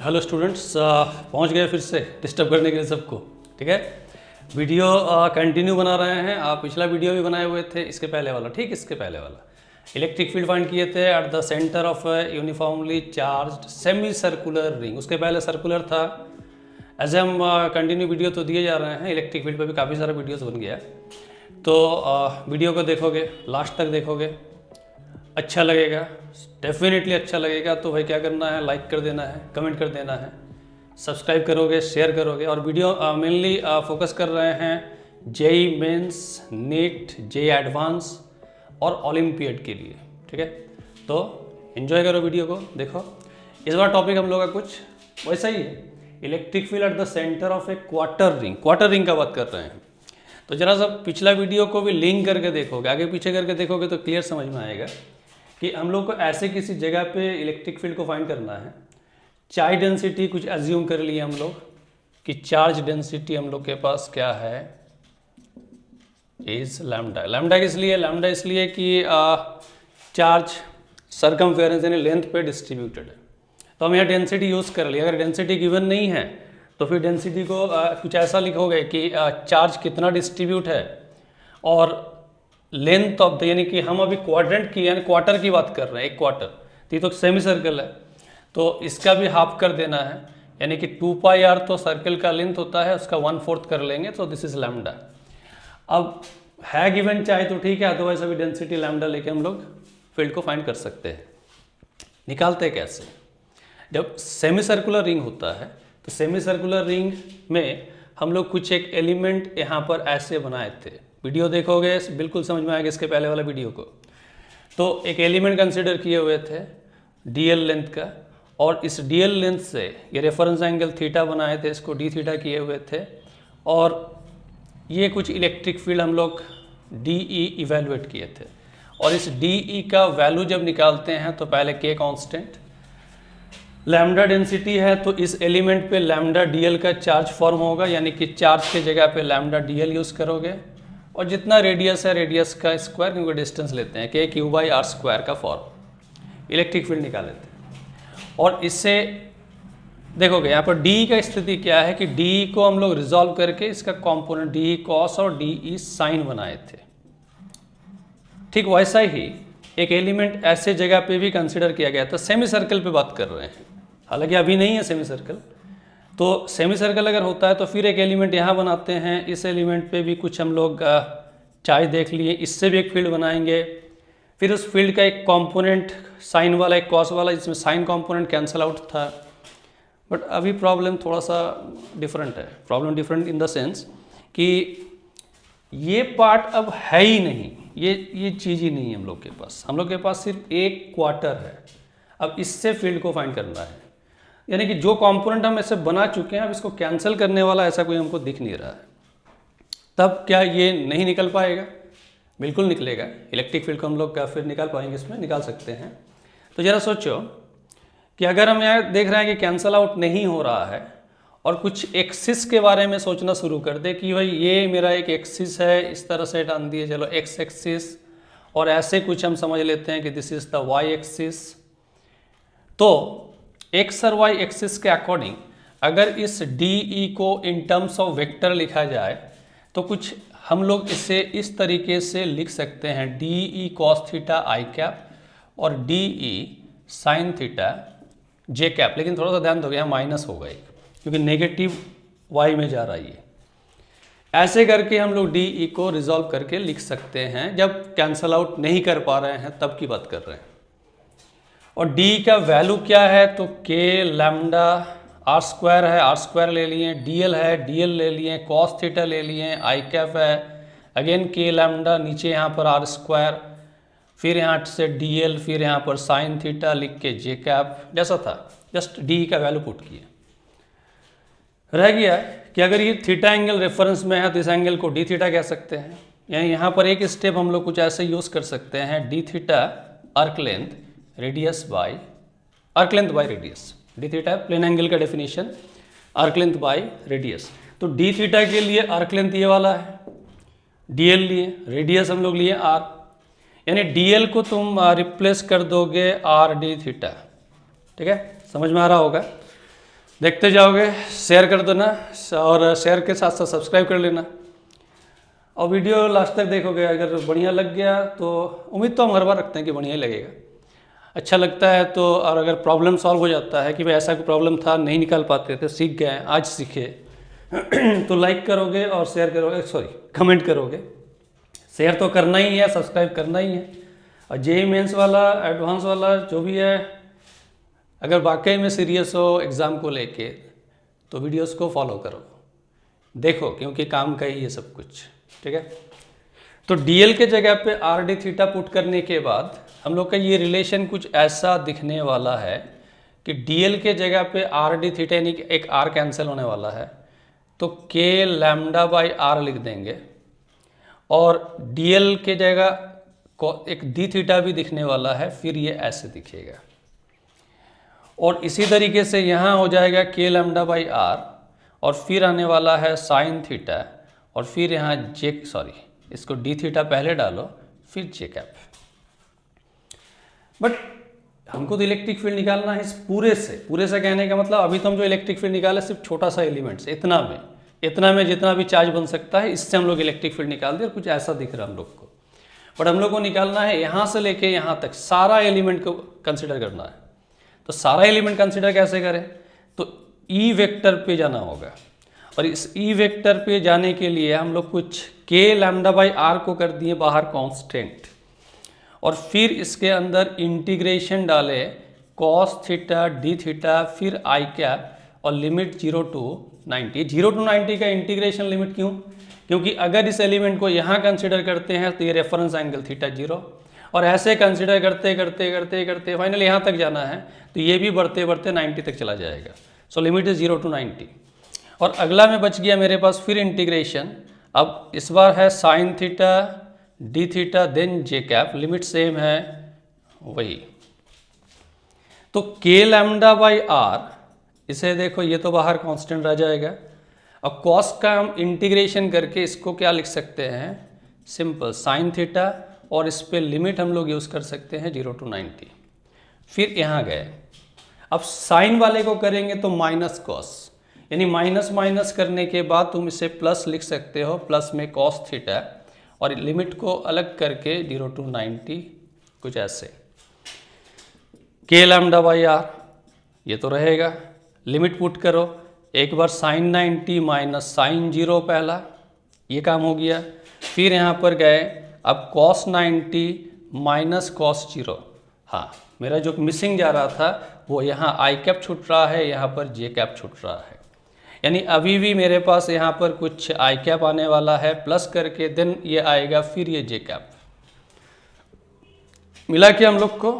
Hello students, पहुंच गए फिर से डिस्टर्ब करने के लिए सबको। ठीक है, वीडियो कंटिन्यू बना रहे हैं। आप पिछला वीडियो भी बनाए हुए थे, इसके पहले वाला, ठीक, इसके पहले वाला इलेक्ट्रिक फील्ड फाइंड किए थे at the centre of uniformly charged semi circular ring. उसके पहले सर्कुलर था। एज हम कंटिन्यू वीडियो तो दिए जा रहे हैं, इलेक्ट्रिक फील्ड पे भी काफ़ी सारा वीडियोस बन गया है। तो वीडियो को देखोगे, लास्ट तक देखोगे, अच्छा लगेगा, डेफिनेटली अच्छा लगेगा। तो भाई क्या करना है, लाइक कर देना है, कमेंट कर देना है, सब्सक्राइब करोगे, शेयर करोगे। और वीडियो मेनली फोकस कर रहे हैं JEE Mains, NEET, JEE Advanced और ओलंपियड के लिए। ठीक है, तो एंजॉय करो, वीडियो को देखो। इस बार टॉपिक हम लोग का कुछ वैसा ही है, electric field at the centre of A quarter ring. Quarter ring का बात कर रहे हैं। तो जरा सा पिछला वीडियो को भी लिंक करके देखोगे, आगे पीछे करके देखोगे तो क्लियर समझ में आएगा कि हम लोग को ऐसे किसी जगह पे इलेक्ट्रिक फील्ड को फाइंड करना है। चार्ज डेंसिटी कुछ एज्यूम कर लिए हम लोग कि चार्ज डेंसिटी हम लोग के पास क्या है, इज लैम्डा। लैम्डा किस लिए? लैम्डा इसलिए कि चार्ज सरकमफेरेंस यानी लेंथ पे डिस्ट्रीब्यूटेड है। तो हम यहाँ डेंसिटी यूज़ कर लिए। अगर डेंसिटी गिवन नहीं है तो फिर डेंसिटी को कुछ ऐसा लिखोगे कि चार्ज कितना डिस्ट्रीब्यूट है और लेंथ ऑफ द, यानी कि हम अभी क्वाड्रेंट की यानी क्वार्टर की बात कर रहे हैं, एक क्वार्टर। तो ये तो सेमी सर्कल है, तो इसका भी हाफ कर देना है, यानी कि 2πr तो सर्कल का लेंथ होता है, उसका 1/4 कर लेंगे, तो दिस इज लैम्डा। अब है गिवन चाहे तो ठीक है, अदरवाइज अभी डेंसिटी लैम्डा लेके हम लोग फील्ड को फाइंड कर सकते हैं। निकालते हैं कैसे? जब सेमी सर्कुलर रिंग होता है तो सेमी सर्कुलर रिंग में हम लोग कुछ एक एलिमेंट यहाँ पर ऐसे बनाए थे। वीडियो देखोगे बिल्कुल समझ में आएगा, इसके पहले वाला वीडियो को। तो एक एलिमेंट कंसिडर किए हुए थे डीएल लेंथ का, और इस डीएल लेंथ से ये रेफरेंस एंगल थीटा बनाए थे, इसको डी थीटा किए हुए थे। और ये कुछ इलेक्ट्रिक फील्ड हम लोग डीई इवेलुएट किए थे। और इस डीई का वैल्यू जब निकालते हैं तो पहले के कांस्टेंट, लैम्डा डेंसिटी है तो इस एलिमेंट पे लैम्डा डीएल का चार्ज फॉर्म होगा, यानी कि चार्ज के जगह पे लैम्डा डीएल यूज़ करोगे। और जितना रेडियस है रेडियस का स्क्वायर, क्योंकि डिस्टेंस लेते हैं, के क्यू बाई आर स्क्वायर का फॉर्म इलेक्ट्रिक फील्ड निकाल लेते हैं। और इससे देखोगे यहाँ पर डी का स्थिति क्या है कि डी को हम लोग रिजॉल्व करके इसका कॉम्पोनेंट डी कॉस और डी साइन बनाए थे। ठीक वैसा ही एक एलिमेंट ऐसे जगह पे भी कंसिडर किया गया था। सेमी सर्कल पे बात कर रहे हैं, हालांकि अभी नहीं है सेमी सर्कल। तो सेमी सर्कल अगर होता है तो फिर एक एलिमेंट यहाँ बनाते हैं, इस एलिमेंट पे भी कुछ हम लोग चार्ज देख लिए, इससे भी एक फील्ड बनाएंगे। फिर उस फील्ड का एक कंपोनेंट साइन वाला, एक कॉस वाला, जिसमें साइन कंपोनेंट कैंसल आउट था। बट अभी प्रॉब्लम थोड़ा सा डिफरेंट है। Problem different in the sense कि ये पार्ट अब है ही नहीं, ये चीज़ ही नहीं है हम लोग के पास। हम लोग के पास सिर्फ एक क्वार्टर है। अब इससे फील्ड को फाइंड करना है, यानी कि जो कंपोनेंट हम ऐसे बना चुके हैं, अब इसको कैंसिल करने वाला ऐसा कोई हमको दिख नहीं रहा है। तब क्या ये नहीं निकल पाएगा? बिल्कुल निकलेगा। इलेक्ट्रिक फील्ड को हम लोग फिर निकाल पाएंगे, इसमें निकाल सकते हैं। तो ज़रा सोचो कि अगर हम यहाँ देख रहे हैं कि कैंसल आउट नहीं हो रहा है और कुछ एक्सिस के बारे में सोचना शुरू कर दे कि भाई ये मेरा एक एक्सिस है, इस तरह से टान दिए, चलो एक्स एक्सिस, और ऐसे कुछ हम समझ लेते हैं कि this is the y axis. तो एक्स और वाई एक्सिस के अकॉर्डिंग अगर इस डी को इन टर्म्स ऑफ वेक्टर लिखा जाए तो कुछ हम लोग इसे इस तरीके से लिख सकते हैं, डी ई कॉस थीटा आई कैप और डी ई साइन थीटा जे कैप। लेकिन थोड़ा सा ध्यान दोगे, यहाँ माइनस होगा एक, क्योंकि नेगेटिव वाई में जा रही है। ऐसे करके हम लोग डी ई को रिजॉल्व करके लिख सकते हैं, जब कैंसल आउट नहीं कर पा रहे हैं तब की बात कर रहे हैं। और d का वैल्यू क्या है? तो k लैम्डा आर स्क्वायर है, आर स्क्वायर ले लिए, dl है, dl ले लिए, कॉस थीटा ले लिए, आई कैप है, अगेन k लैम्डा, नीचे यहाँ पर आर स्क्वायर, फिर यहाँ से dl, फिर यहाँ पर साइन थीटा लिख के जे कैप, जैसा था, जस्ट d का वैल्यू पुट किया। रह गया कि अगर ये थीटा एंगल रेफरेंस में है तो इस एंगल को डी थीटा कह सकते हैं। यानी यहाँ पर एक स्टेप हम लोग कुछ ऐसे यूज़ कर सकते हैं, d theta arc length radius by arc length by radius. D theta plane angle का definition, arc length by radius. तो डी थीटा के लिए आर्क लेंथ ये वाला है, डीएल लिए, रेडियस हम लोग लिए आर, यानी डीएल को तुम रिप्लेस कर दोगे आर डी थीटा। ठीक है, समझ में आ रहा होगा। देखते जाओगे, शेयर कर देना और शेयर के साथ साथ सब्सक्राइब कर लेना और वीडियो लास्ट तक देखोगे। अगर बढ़िया लग गया तो उम्मीद तो हम हर बार रखते हैं कि बढ़िया ही लगेगा। अच्छा लगता है तो, और अगर प्रॉब्लम सॉल्व हो जाता है कि भाई ऐसा कोई प्रॉब्लम था नहीं निकाल पाते थे, सीख गए आज सीखे तो लाइक करोगे और शेयर करोगे, सॉरी कमेंट करोगे। शेयर तो करना ही है, सब्सक्राइब करना ही है। और जेईई मेंस वाला, एडवांस वाला जो भी है, अगर वाकई में सीरियस हो एग्ज़ाम को लेके तो वीडियोस को फॉलो करो, देखो, क्योंकि काम का ही है सब कुछ। ठीक है, तो डीएल के जगह पे आर डी थीटा पुट करने के बाद हम लोग का ये रिलेशन कुछ ऐसा दिखने वाला है कि डीएल के जगह पे आर डी थीटा यानी कि एक आर कैंसिल होने वाला है, तो के लैम्डा बाई आर लिख देंगे और डीएल के जगह एक डी थीटा भी दिखने वाला है, फिर ये ऐसे दिखेगा। और इसी तरीके से यहाँ हो जाएगा के लैम्डा बाई आर और फिर आने वाला है साइन थीटा और फिर यहाँ इसको डी थीटा पहले डालो फिर जे कैप। बट हमको तो इलेक्ट्रिक फील्ड निकालना है इस पूरे से कहने का मतलब अभी तो हम जो इलेक्ट्रिक फील्ड निकाले सिर्फ छोटा सा एलिमेंट से, इतना में जितना भी चार्ज बन सकता है इससे हम लोग इलेक्ट्रिक फील्ड निकाल दिए और कुछ ऐसा दिख रहा है हम लोग को। बट हम लोग को निकालना है यहाँ से लेके यहाँ तक सारा एलिमेंट को कंसिडर करना है। तो सारा एलिमेंट कंसिडर कैसे करें, तो ई वेक्टर पे जाना होगा और इस ई वेक्टर पे जाने के लिए हम लोग कुछ के लैम्डा बाई आर को कर दिए बाहर कांस्टेंट और फिर इसके अंदर इंटीग्रेशन डाले कॉस थीटा डी थीटा फिर आई कैप और लिमिट 0 to 90। 0 to 90 का इंटीग्रेशन लिमिट क्यों, क्योंकि अगर इस एलिमेंट को यहाँ कंसिडर करते हैं तो ये रेफरेंस एंगल थीटा 0 और ऐसे कंसिडर करते करते करते करते फाइनली यहाँ तक जाना है तो ये भी बढ़ते बढ़ते 90 तक चला जाएगा। सो लिमिट इज 0 to 90 और अगला में बच गया मेरे पास फिर इंटीग्रेशन। अब इस बार है sine theta d theta then J cap, limit same है वही। तो के लैम्डा बाई आर, इसे देखो ये तो बाहर कांस्टेंट रह जाएगा। अब कॉस का हम इंटीग्रेशन करके इसको क्या लिख सकते हैं, सिंपल साइन थीटा और इस पे लिमिट हम लोग यूज़ कर सकते हैं 0 to 90। फिर यहाँ गए, अब साइन वाले को करेंगे तो माइनस कॉस, यानी माइनस माइनस करने के बाद तुम इसे प्लस लिख सकते हो, प्लस में कॉस थीटा और लिमिट को अलग करके 0 to 90 कुछ ऐसे। के लैम्डा बाई आर ये तो रहेगा, लिमिट पुट करो, एक बार साइन 90 माइनस साइन 0 पहला, ये काम हो गया। फिर यहाँ पर गए, अब कॉस 90 माइनस कॉस 0। हाँ, मेरा जो मिसिंग जा रहा था वो यहाँ आई कैप छूट रहा है, यहाँ पर जे कैप छूट रहा है, यानी अभी भी मेरे पास यहाँ पर कुछ आई कैप आने वाला है प्लस करके देन ये आएगा फिर ये जे कैप। मिला कि हम लोग को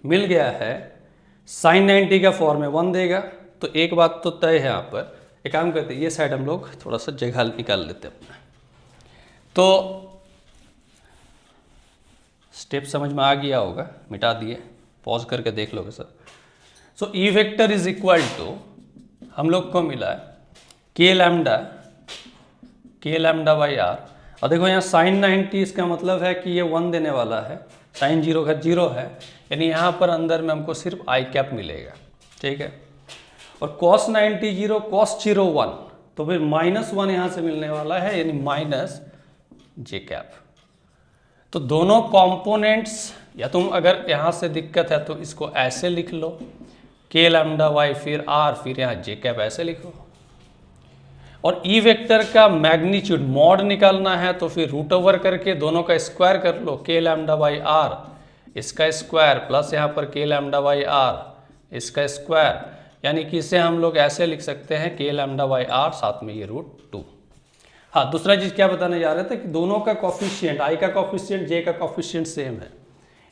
मिल गया है साइन 90 का फॉर्म में 1 देगा। तो एक बात तो तय है, यहाँ पर एक काम करते हैं, ये साइड हम लोग थोड़ा सा जगह निकाल लेते हैं अपना। तो स्टेप समझ में आ गया होगा, मिटा दिए, पॉज करके देख लोगे sir. So e vector is equal to हम लोग को मिला के लैम्डा बाई आर और देखो यहाँ साइन 90 इसका मतलब है कि ये 1 देने वाला है, साइन 0 का 0 है, यानी यहाँ पर अंदर में हमको सिर्फ आई कैप मिलेगा। ठीक है, और कॉस 90 0 कॉस 0 1, तो फिर -1 यहाँ से मिलने वाला है, यानी माइनस जे कैप। तो दोनों कंपोनेंट्स, या तुम अगर यहाँ से दिक्कत है तो इसको ऐसे लिख लो, के लैम्डा वाई फिर आर फिर यहाँ जे कैप ऐसे लिखो। और ई वेक्टर का मैग्नीट्यूड मॉड निकालना है तो फिर रूट ओवर करके दोनों का स्क्वायर कर लो, के लैम्डा बाई आर इसका स्क्वायर प्लस यहाँ पर के लैम्डा बाई आर इसका स्क्वायर, यानी कि इसे हम लोग ऐसे लिख सकते हैं के लैम्डा बाई आर साथ में ये √2। हाँ, दूसरा चीज़ क्या बताने जा रहे थे कि दोनों का कॉफिशिएंट, आई का कॉफिशिएंट जे का कॉफिशिएंट सेम है,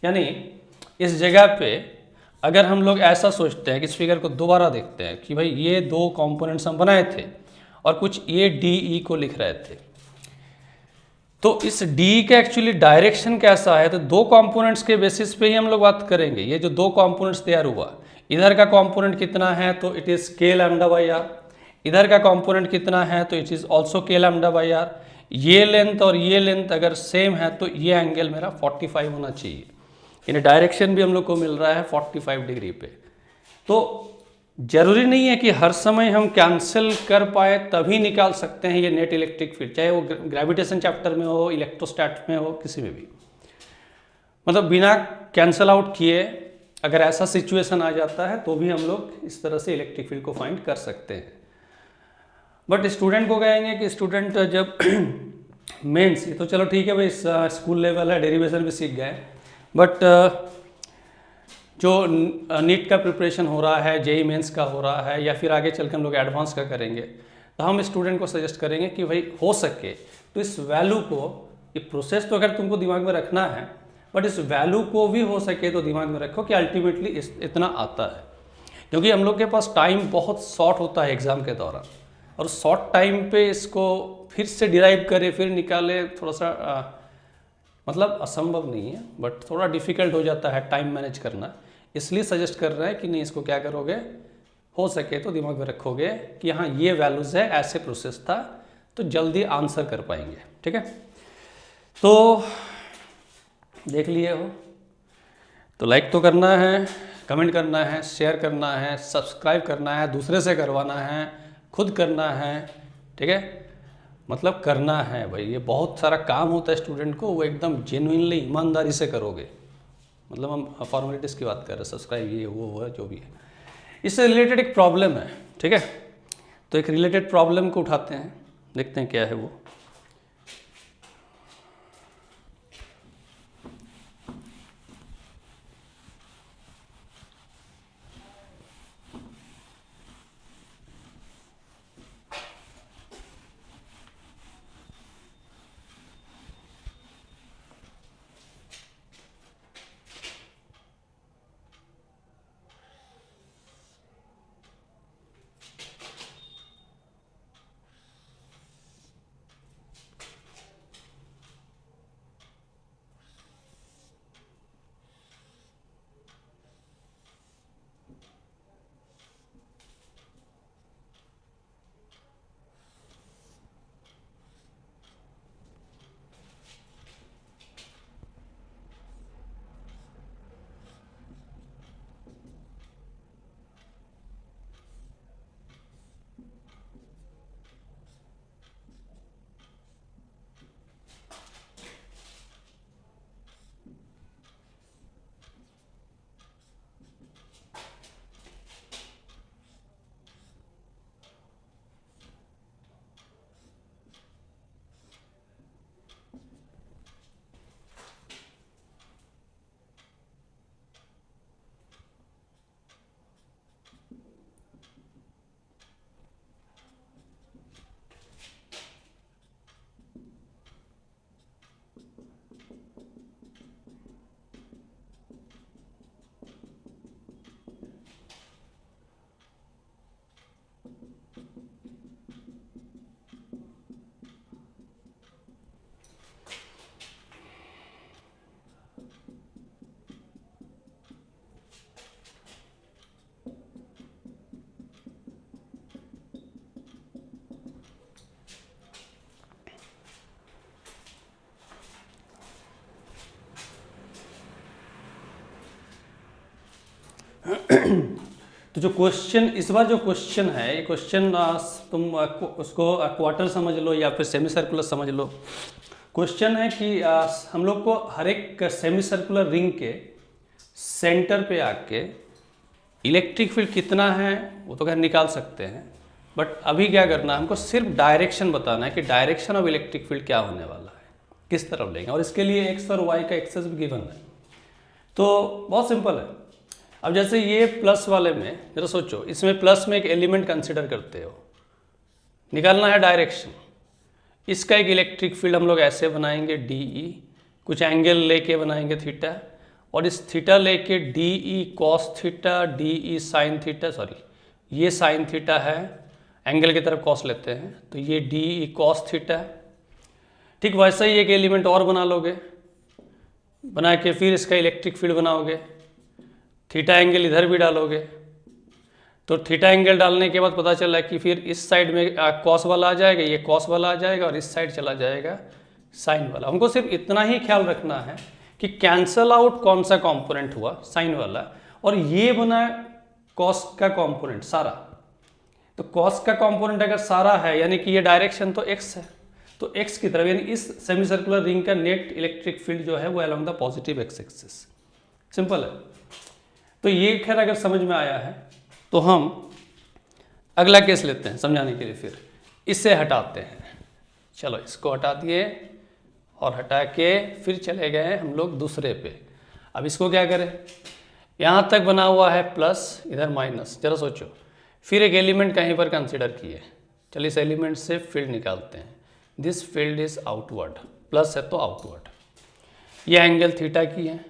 यानी इस जगह पे अगर हम लोग ऐसा सोचते हैं कि इस फिगर को दोबारा देखते हैं कि भाई ये दो कंपोनेंट्स हम बनाए थे और कुछ ये डी ई को लिख रहे थे, तो इस डी का एक्चुअली डायरेक्शन कैसा है, तो दो कंपोनेंट्स के बेसिस पे ही हम लोग बात करेंगे। ये जो दो कंपोनेंट्स तैयार हुआ, इधर का कंपोनेंट कितना है तो इट इज के लैम्डा बाई आर, इधर का कंपोनेंट कितना है तो इट इज ऑल्सो के लैम्डा बाई आर। ये लेंथ और ये लेंथ अगर सेम है तो ये एंगल मेरा 45 होना चाहिए, यानी डायरेक्शन भी हम लोग को मिल रहा है 45 डिग्री पे। तो जरूरी नहीं है कि हर समय हम कैंसिल कर पाए तभी निकाल सकते हैं ये नेट इलेक्ट्रिक फील्ड, चाहे वो ग्रेविटेशन चैप्टर में हो, इलेक्ट्रोस्टैट में हो, किसी में भी। मतलब बिना कैंसिल आउट किए अगर ऐसा सिचुएशन आ जाता है तो भी हम लोग इस तरह से इलेक्ट्रिक फील्ड को फाइंड कर सकते हैं। बट स्टूडेंट को कहेंगे कि स्टूडेंट जब मेंस, तो चलो ठीक है भाई, स्कूल लेवल है, डेरिवेशन भी सीख गए, बट जो नीट का प्रिपरेशन हो रहा है, जेई मेंस का हो रहा है, या फिर आगे चल के हम लोग एडवांस का करेंगे, तो हम स्टूडेंट को सजेस्ट करेंगे कि भाई हो सके तो इस वैल्यू को, ये प्रोसेस तो अगर तुमको दिमाग में रखना है, बट इस वैल्यू को भी हो सके तो दिमाग में रखो कि अल्टीमेटली इतना आता है। क्योंकि हम लोग के पास टाइम बहुत शॉर्ट होता है एग्ज़ाम के दौरान, और शॉर्ट टाइम पे इसको फिर से डिराइव करे, फिर निकाले, थोड़ा सा मतलब असंभव नहीं है, बट थोड़ा डिफिकल्ट हो जाता है टाइम मैनेज करना। इसलिए सजेस्ट कर रहे हैं कि नहीं, इसको क्या करोगे, हो सके तो दिमाग में रखोगे कि हाँ ये वैल्यूज़ है, ऐसे प्रोसेस था, तो जल्दी आंसर कर पाएंगे। ठीक है, तो देख लिए हो तो लाइक तो करना है, कमेंट करना है, शेयर करना है, सब्सक्राइब करना है, दूसरे से करवाना है, खुद करना है। ठीक है, मतलब करना है भाई, ये बहुत सारा काम होता है स्टूडेंट को, वो एकदम जेन्युइनली ईमानदारी से करोगे। मतलब हम फॉर्मेलिटीज़ की बात कर रहे हैं, सब्सक्राइब ये वो है जो भी है। इससे रिलेटेड एक प्रॉब्लम है, ठीक है, तो एक रिलेटेड प्रॉब्लम को उठाते हैं, देखते हैं क्या है वो। तो जो क्वेश्चन इस बार जो क्वेश्चन है, ये क्वेश्चन तुम उसको क्वार्टर समझ लो या फिर सेमी सर्कुलर समझ लो। क्वेश्चन है कि हम लोग को हर एक सेमी सर्कुलर रिंग के सेंटर पे आके इलेक्ट्रिक फील्ड कितना है वो तो खैर निकाल सकते हैं, बट अभी क्या करना है, हमको सिर्फ डायरेक्शन बताना है कि डायरेक्शन ऑफ इलेक्ट्रिक फील्ड क्या होने वाला है, किस तरफ लेंगे, और इसके लिए एक्स और वाई का एक्सेस भी गिवन है। तो बहुत सिंपल है। अब जैसे ये प्लस वाले में जरा सोचो, इसमें प्लस में एक एलिमेंट कंसिडर करते हो, निकालना है डायरेक्शन। इसका एक इलेक्ट्रिक फील्ड हम लोग ऐसे बनाएंगे डी ई, कुछ एंगल लेके बनाएंगे थीटा, और इस थीटा लेके D E cos theta, D E sine theta, sorry ये साइन थीटा है, एंगल की तरफ कॉस लेते हैं तो ये डी ई कॉस थीटा है। ठीक वैसा ही एक एलिमेंट और बना लोगे, बना के फिर इसका इलेक्ट्रिक फील्ड बनाओगे, थीटा एंगल इधर भी डालोगे, तो थीटा एंगल डालने के बाद पता चला कि फिर इस साइड में कॉस वाला आ जाएगा, ये कॉस वाला आ जाएगा, और इस साइड चला जाएगा साइन वाला। हमको सिर्फ इतना ही ख्याल रखना है कि कैंसल आउट कौन सा कंपोनेंट हुआ, साइन वाला, और ये बना कॉस का कंपोनेंट सारा, तो कॉस का कंपोनेंट अगर सारा है यानी कि ये डायरेक्शन तो एक्स है, तो एक्स की तरफ यानी इस सेमी सर्कुलर रिंग का नेट इलेक्ट्रिक फील्ड जो है वो along the positive x axis. Simple है। तो ये खैर अगर समझ में आया है तो हम अगला केस लेते हैं समझाने के लिए। फिर इससे हटाते हैं, चलो इसको हटा दिए और हटा के फिर चले गए हम लोग दूसरे पे। अब इसको क्या करें, यहाँ तक बना हुआ है प्लस, इधर माइनस, जरा सोचो। फिर एक एलिमेंट कहीं पर कंसिडर किए, चलिए इस एलिमेंट से फील्ड निकालते हैं। This field is outward, plus है तो आउटवर्ड, ये एंगल थीटा की है।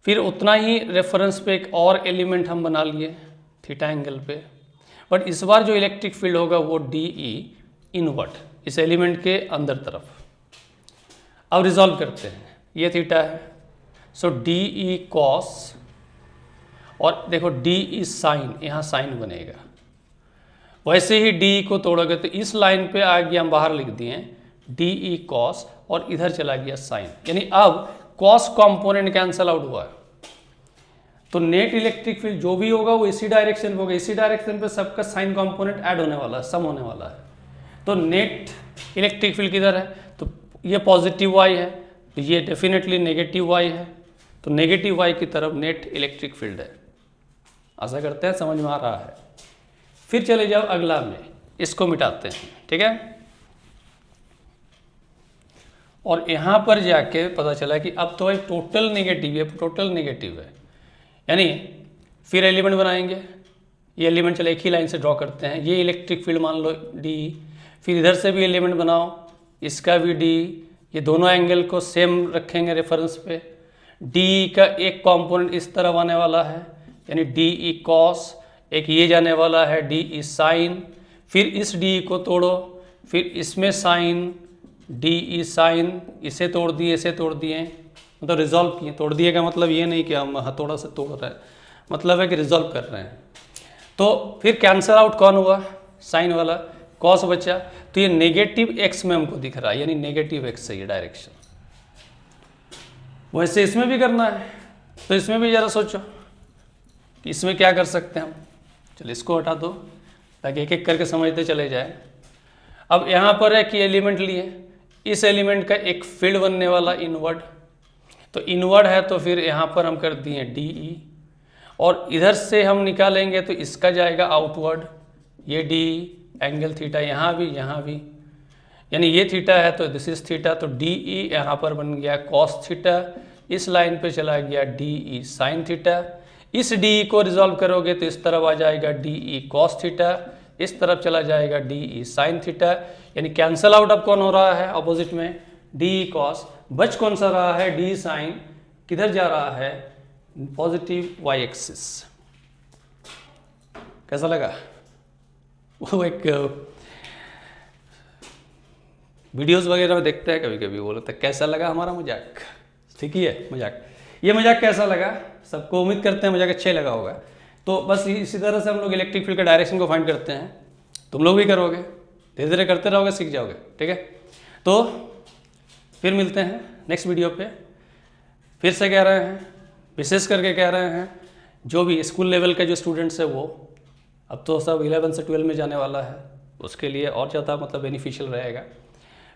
फिर उतना ही रेफरेंस पे एक और एलिमेंट हम बना लिए थीटा एंगल पे, बट इस बार जो इलेक्ट्रिक फील्ड होगा वो डी ई इनवर्ड, इस एलिमेंट के अंदर तरफ। अब रिजॉल्व करते हैं, ये थीटा है, सो डी ई कॉस, और देखो डी ई साइन, यहाँ साइन बनेगा। वैसे ही डी को तोड़ोगे तो इस लाइन पे आ गया, हम बाहर लिख दिए डी ई कॉस, और इधर चला गया साइन, यानी अब कॉस कंपोनेंट कैंसल आउट हुआ है। तो नेट इलेक्ट्रिक फील्ड जो भी होगा वो इसी डायरेक्शन में होगा, इसी डायरेक्शन पे सबका साइन कंपोनेंट ऐड होने वाला है, सम होने वाला है। तो नेट इलेक्ट्रिक फील्ड किधर है, तो ये पॉजिटिव वाई है, तो ये डेफिनेटली नेगेटिव वाई है, तो नेगेटिव वाई की तरफ नेट इलेक्ट्रिक फील्ड है। आशा करते हैं समझ में आ रहा है। फिर चले जाओ अगला में, इसको मिटाते हैं, ठीक है। और यहाँ पर जाके पता चला कि अब तो भाई टोटल नेगेटिव है, टोटल नेगेटिव है, यानी फिर एलिमेंट बनाएंगे। ये एलिमेंट चलो एक ही लाइन से ड्रॉ करते हैं, ये इलेक्ट्रिक फील्ड मान लो डी, फिर इधर से भी एलिमेंट बनाओ, इसका भी डी, ये दोनों एंगल को सेम रखेंगे रेफरेंस पे। डी का एक कंपोनेंट इस तरफ आने वाला है, यानी डी ई कॉस, एक ये जाने वाला है डी ई साइन, फिर इस डी को तोड़ो, फिर इसमें साइन, डी ई साइन, इसे तोड़ दिए, इसे तोड़ दिए, मतलब रिजॉल्व किए। तोड़ दिए का मतलब ये नहीं कि हम हथौड़ा से तोड़ रहे हैं, मतलब है कि रिजॉल्व कर रहे हैं। तो फिर कैंसल आउट कौन हुआ, साइन वाला, कॉस बचा, तो ये नेगेटिव एक्स में हमको दिख रहा है, यानी नेगेटिव एक्स है ये डायरेक्शन। वैसे इसमें भी करना है, तो इसमें भी जरा सोचो कि इसमें क्या कर सकते हैं हम। चलो इसको हटा दो ताकि एक एक करके समझते चले जाए। अब यहाँ पर है कि एलिमेंट लिए, इस एलिमेंट का एक फील्ड बनने वाला इनवर्ड, तो इनवर्ड है तो फिर यहाँ पर हम कर दिए डी ई, और इधर से हम निकालेंगे तो इसका जाएगा आउटवर्ड, ये डी एंगल थीटा, यहाँ भी, यानी ये थीटा है तो दिस इज थीटा, तो डी ई यहाँ पर बन गया कॉस थीटा, इस लाइन पे चला गया डी ई साइन थीटा। इस डी को रिजॉल्व करोगे तो इस तरफ आ जाएगा डी ई कॉस थीटा, इस तरफ चला जाएगा डी ई साइन थीटा, यानी कैंसल आउट अब कौन हो रहा है अपोजिट में, डी ई कॉस, बच कौन सा रहा है डी साइन, किधर जा रहा है पॉजिटिव वाई एक्सिस। कैसा लगा, वो एक वीडियोस वगैरह में देखते हैं कभी कभी, बोलते हैं कैसा लगा हमारा मजाक, ठीक ही है मजाक। ये मजाक कैसा लगा सबको, उम्मीद करते हैं मजाक अच्छा ही लगा होगा। तो बस इसी तरह से हम लोग इलेक्ट्रिक फील्ड का डायरेक्शन को फाइंड करते हैं, तुम लोग भी करोगे, धीरे धीरे करते रहोगे, सीख जाओगे, ठीक है। तो फिर मिलते हैं नेक्स्ट वीडियो पे। फिर से कह रहे हैं, विशेष करके कह रहे हैं, जो भी स्कूल लेवल के जो स्टूडेंट्स है वो अब तो सब 11 से 12 में जाने वाला है, उसके लिए और ज़्यादा मतलब बेनिफिशियल रहेगा।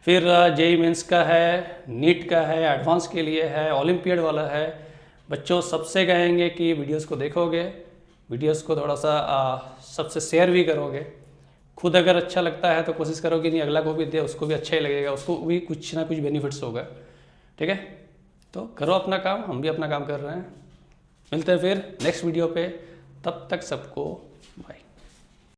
फिर जेई मेंस का है, नीट का है, एडवांस के लिए है, ओलंपियाड वाला है। बच्चों सबसे कहेंगे कि वीडियोस को देखोगे, वीडियोस को थोड़ा सा सबसे शेयर भी करोगे, खुद अगर अच्छा लगता है तो कोशिश करोगे नहीं अगला को भी दे, उसको भी अच्छा ही लगेगा, उसको भी कुछ ना कुछ बेनिफिट्स होगा, ठीक है। तो करो अपना काम, हम भी अपना काम कर रहे हैं। मिलते हैं फिर नेक्स्ट वीडियो पे, तब तक सबको बाय।